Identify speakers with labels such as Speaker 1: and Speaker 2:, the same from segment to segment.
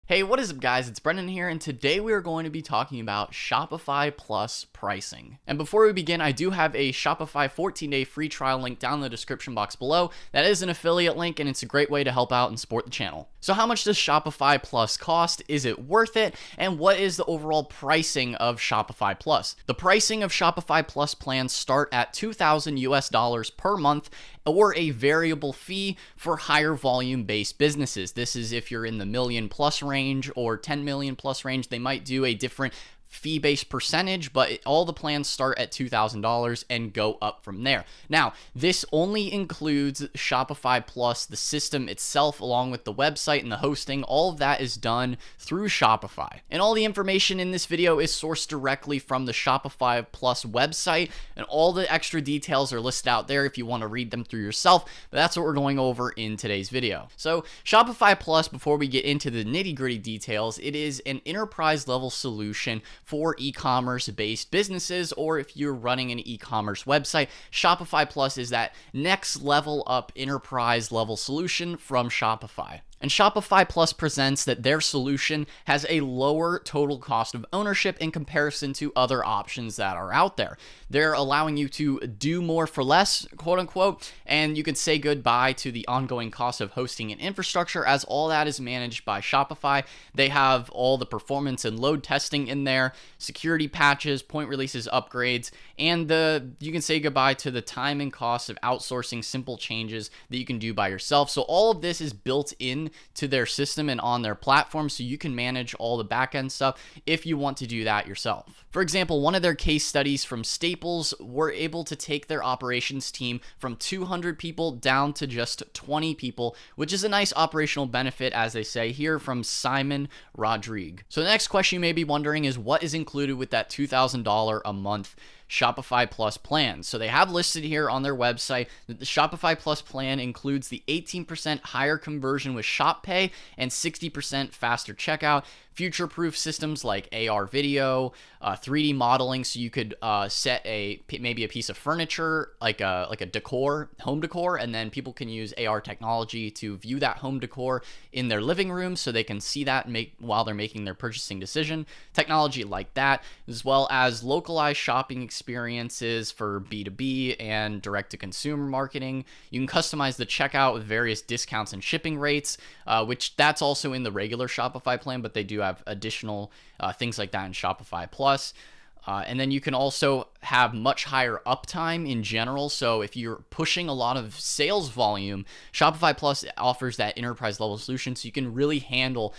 Speaker 1: Hey, what is up guys? It's Brendan here, and today we are going to be talking about Shopify Plus pricing. And before we begin, I do have a Shopify 14-day free trial link down in the description box below. That is an affiliate link, and it's a great way to help out and support the channel. So how much does Shopify Plus cost? Is it worth it? And what is the overall pricing of Shopify Plus? The pricing of Shopify Plus plans start at $2,000 per month, or a variable fee for higher volume based businesses. This is if you're in the million plus range or 10 million plus range. They might do a different fee-based percentage, but all the plans start at $2,000 and go up from there. Now, this only includes Shopify Plus, the system itself, along with the website and the hosting. All of that is done through Shopify. And all the information in this video is sourced directly from the Shopify Plus website, and all the extra details are listed out there if you want to read them through yourself, but that's what we're going over in today's video. So Shopify Plus, before we get into the nitty-gritty details, it is an enterprise level solution for e-commerce based businesses, or if you're running an e-commerce website. Shopify Plus is that next level up enterprise level solution from Shopify. And Shopify Plus presents that their solution has a lower total cost of ownership in comparison to other options that are out there. They're allowing you to do more for less, quote unquote, and you can say goodbye to the ongoing cost of hosting and infrastructure, as all that is managed by Shopify. They have all the performance and load testing in there, security patches, point releases, upgrades, and you can say goodbye to the time and cost of outsourcing simple changes that you can do by yourself. So all of this is built in to their system and on their platform, so you can manage all the backend stuff if you want to do that yourself. For example, one of their case studies from Staples were able to take their operations team from 200 people down to just 20 people, which is a nice operational benefit, as they say here, from Simon Rodrigue. So the next question you may be wondering is, what is included with that $2,000 a month Shopify Plus plan? So they have listed here on their website that the Shopify Plus plan includes the 18% higher conversion with Shop Pay and 60% faster checkout, future-proof systems like AR video, 3D modeling, so you could set maybe a piece of furniture like a home decor, and then people can use AR technology to view that home decor in their living room, so they can see that while they're making their purchasing decision. Technology like that, as well as localized shopping experiences for B2B and direct-to-consumer marketing. You can customize the checkout with various discounts and shipping rates, which that's also in the regular Shopify plan, but they do have additional things like that in Shopify Plus. And then you can also have much higher uptime in general. So if you're pushing a lot of sales volume, Shopify Plus offers that enterprise level solution, so you can really handle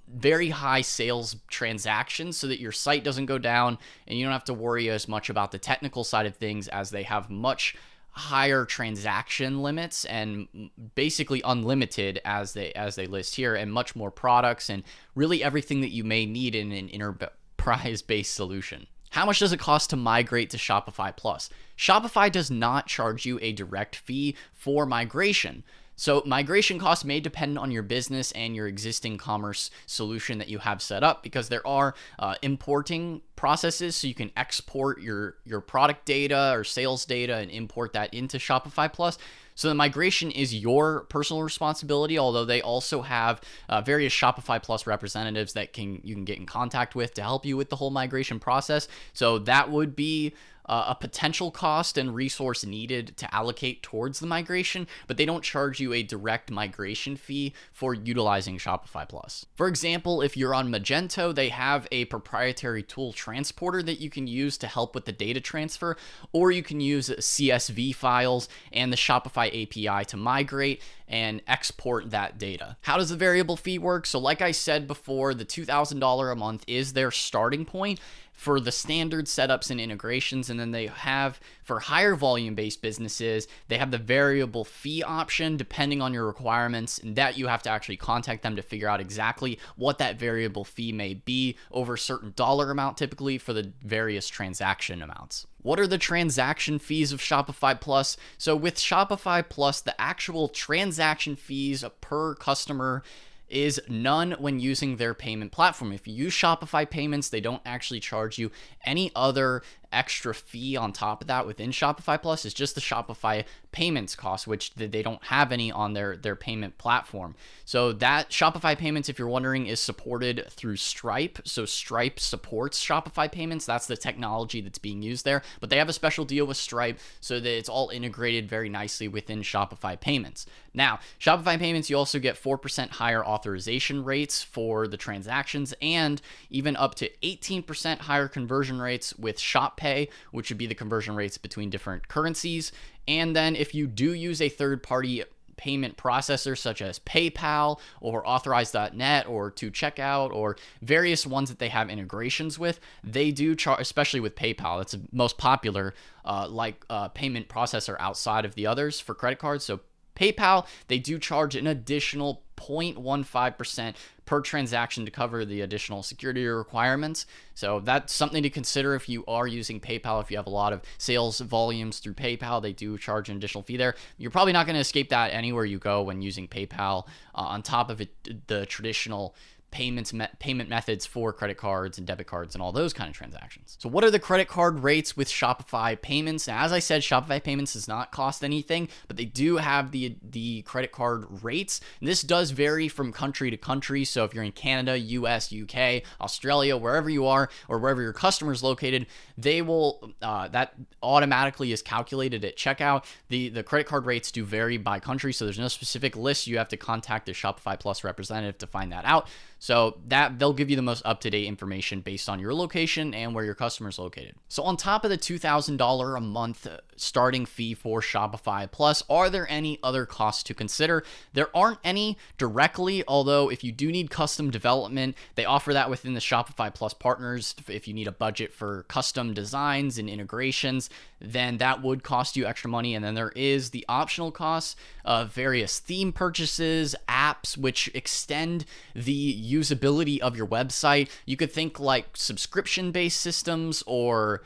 Speaker 1: very high sales transactions so that your site doesn't go down and you don't have to worry as much about the technical side of things, as they have much higher transaction limits and basically unlimited, as they list here, and much more products and really everything that you may need in an enterprise based solution. How much does it cost to migrate to Shopify Plus? Shopify does not charge you a direct fee for migration. So migration costs may depend on your business and your existing commerce solution that you have set up, because there are importing processes, so you can export your product data or sales data and import that into Shopify Plus. So the migration is your personal responsibility, although they also have various Shopify Plus representatives that you can get in contact with to help you with the whole migration process. So that would be a potential cost and resource needed to allocate towards the migration, but they don't charge you a direct migration fee for utilizing Shopify Plus. For example, if you're on Magento, they have a proprietary tool transporter that you can use to help with the data transfer, or you can use CSV files and the Shopify API to migrate and export that data. How does the variable fee work? So like I said before, the $2,000 a month is their starting point for the standard setups and integrations, and then they have, for higher volume based businesses, they have the variable fee option depending on your requirements, and that you have to actually contact them to figure out exactly what that variable fee may be over a certain dollar amount, typically for the various transaction amounts. What are the transaction fees of Shopify Plus? So with Shopify Plus, the actual transaction fees per customer is none when using their payment platform. If you use Shopify payments, they don't actually charge you any other extra fee on top of that within Shopify Plus is just the Shopify payments cost, which they don't have any on their payment platform. So that Shopify payments, if you're wondering, is supported through Stripe. So Stripe supports Shopify payments. That's the technology that's being used there. But they have a special deal with Stripe so that it's all integrated very nicely within Shopify payments. Now, Shopify payments, you also get 4% higher authorization rates for the transactions and even up to 18% higher conversion rates with Shop Pay, which would be the conversion rates between different currencies. And then if you do use a third-party payment processor such as PayPal or Authorize.net or To Checkout or various ones that they have integrations with, they do charge, especially with PayPal. That's the most popular payment processor outside of the others for credit cards. So PayPal, they do charge an additional 0.15% per transaction to cover the additional security requirements. So that's something to consider if you are using PayPal. If you have a lot of sales volumes through PayPal, they do charge an additional fee there. You're probably not going to escape that anywhere you go when using PayPal. On top of it, the traditional payment methods for credit cards and debit cards and all those kind of transactions. So what are the credit card rates with Shopify payments? Now, as I said, Shopify payments does not cost anything, but they do have the credit card rates. And this does vary from country to country. So if you're in Canada, US, UK, Australia, wherever you are, or wherever your customer is located, they will, that automatically is calculated at checkout. The credit card rates do vary by country. So there's no specific list. You have to contact the Shopify Plus representative to find that out. So that they'll give you the most up-to-date information based on your location and where your customer is located. So on top of the $2,000 a month starting fee for Shopify Plus, are there any other costs to consider? There aren't any directly, although if you do need custom development, they offer that within the Shopify Plus partners. If you need a budget for custom designs and integrations, then that would cost you extra money. And then there is the optional costs of various theme purchases, apps, which extend the usability of your website. You could think like subscription-based systems or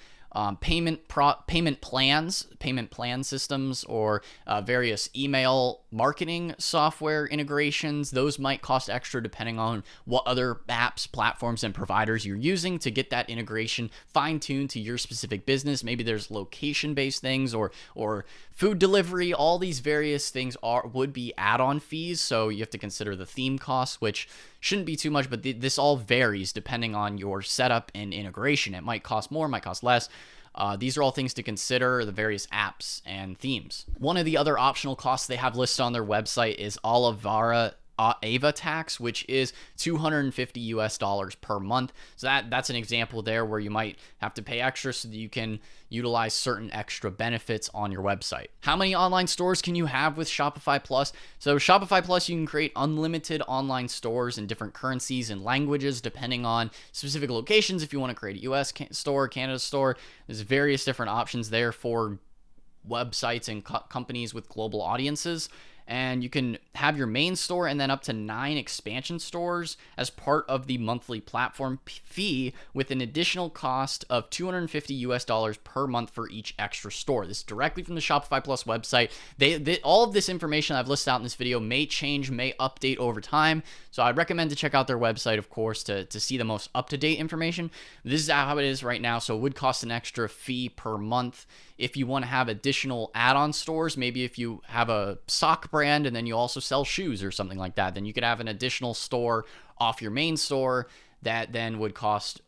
Speaker 1: payment plan systems or various email marketing software integrations. Those might cost extra depending on what other apps, platforms, and providers you're using to get that integration fine-tuned to your specific business. Maybe there's location-based things or food delivery. All these various things would be add-on fees, so you have to consider the theme costs, which shouldn't be too much, but this all varies depending on your setup and integration. It might cost more, might cost less. These are all things to consider, the various apps and themes. One of the other optional costs they have listed on their website is Ava tax, which is $250 per month. So that's an example there where you might have to pay extra so that you can utilize certain extra benefits on your website. How many online stores can you have with Shopify Plus? So Shopify Plus, you can create unlimited online stores in different currencies and languages depending on specific locations. If you want to create a US store, Canada store, there's various different options there for websites and companies with global audiences. And you can have your main store and then up to 9 expansion stores as part of the monthly platform fee with an additional cost of $250 per month for each extra store. This is directly from the Shopify Plus website. All of this information I've listed out in this video may change, may update over time. So I'd recommend to check out their website, of course, to see the most up-to-date information. This is how it is right now. So it would cost an extra fee per month. If you want to have additional add-on stores, maybe if you have a sock brand and then you also sell shoes or something like that, then you could have an additional store off your main store that then would cost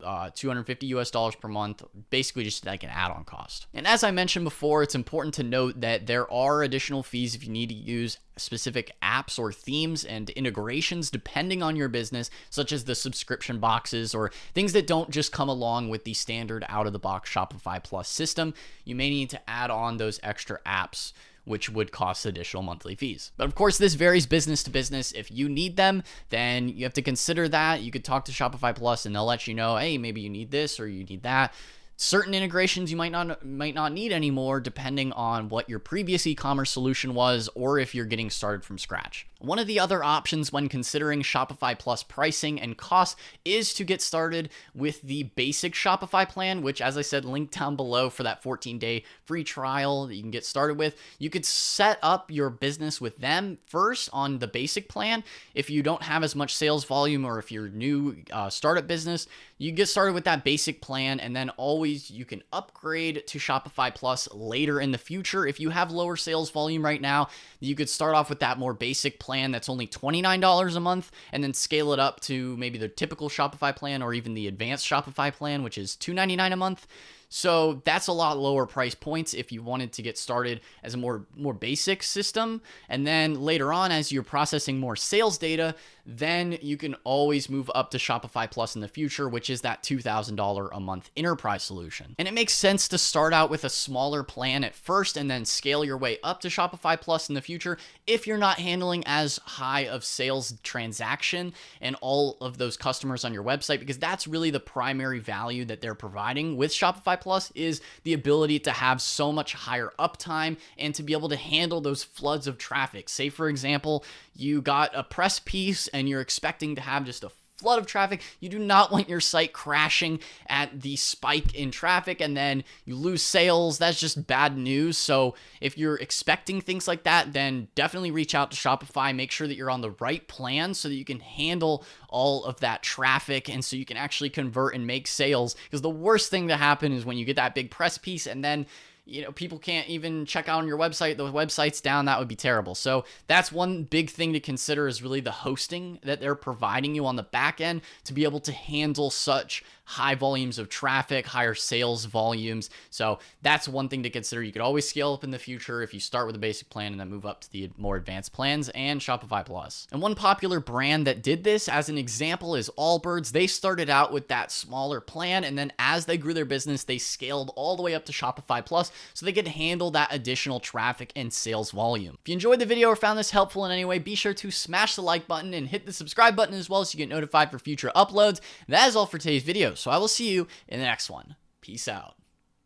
Speaker 1: $250 per month, basically just like an add-on cost. And as I mentioned before, it's important to note that there are additional fees if you need to use specific apps or themes and integrations depending on your business, such as the subscription boxes or things that don't just come along with the standard out-of-the-box Shopify Plus system. You may need to add on those extra apps, which would cost additional monthly fees. But of course, this varies business to business. If you need them, then you have to consider that. You could talk to Shopify Plus and they'll let you know, hey, maybe you need this or you need that. Certain integrations you might not need anymore depending on what your previous e-commerce solution was or if you're getting started from scratch. One of the other options when considering Shopify Plus pricing and costs is to get started with the basic Shopify plan, which, as I said, link down below for that 14-day free trial that you can get started with. You could set up your business with them first on the basic plan. If you don't have as much sales volume, or if you're new startup business, you get started with that basic plan, and then always you can upgrade to Shopify Plus later in the future. If you have lower sales volume right now, you could start off with that more basic plan that's only $29 a month, and then scale it up to maybe the typical Shopify plan or even the advanced Shopify plan, which is $299 a month. So that's a lot lower price points if you wanted to get started as a more basic system. And then later on, as you're processing more sales data, then you can always move up to Shopify Plus in the future, which is that $2,000 a month enterprise solution. And it makes sense to start out with a smaller plan at first and then scale your way up to Shopify Plus in the future if you're not handling as high of sales transaction and all of those customers on your website, because that's really the primary value that they're providing with Shopify Plus, is the ability to have so much higher uptime and to be able to handle those floods of traffic. Say, for example, you got a press piece and you're expecting to have just a flood of traffic. You do not want your site crashing at the spike in traffic and then you lose sales. That's just bad news. So if you're expecting things like that, then definitely reach out to Shopify. Make sure that you're on the right plan so that you can handle all of that traffic and so you can actually convert and make sales. Because the worst thing to happen is when you get that big press piece and then people can't even check out on your website. The website's down. That would be terrible. So that's one big thing to consider, is really the hosting that they're providing you on the back end to be able to handle such high volumes of traffic, higher sales volumes. So that's one thing to consider. You could always scale up in the future if you start with a basic plan and then move up to the more advanced plans and Shopify Plus. And one popular brand that did this as an example is Allbirds. They started out with that smaller plan, and then as they grew their business, they scaled all the way up to Shopify Plus so they could handle that additional traffic and sales volume. If you enjoyed the video or found this helpful in any way, be sure to smash the like button and hit the subscribe button as well so you get notified for future uploads. That is all for today's video, so I will see you in the next one. Peace out.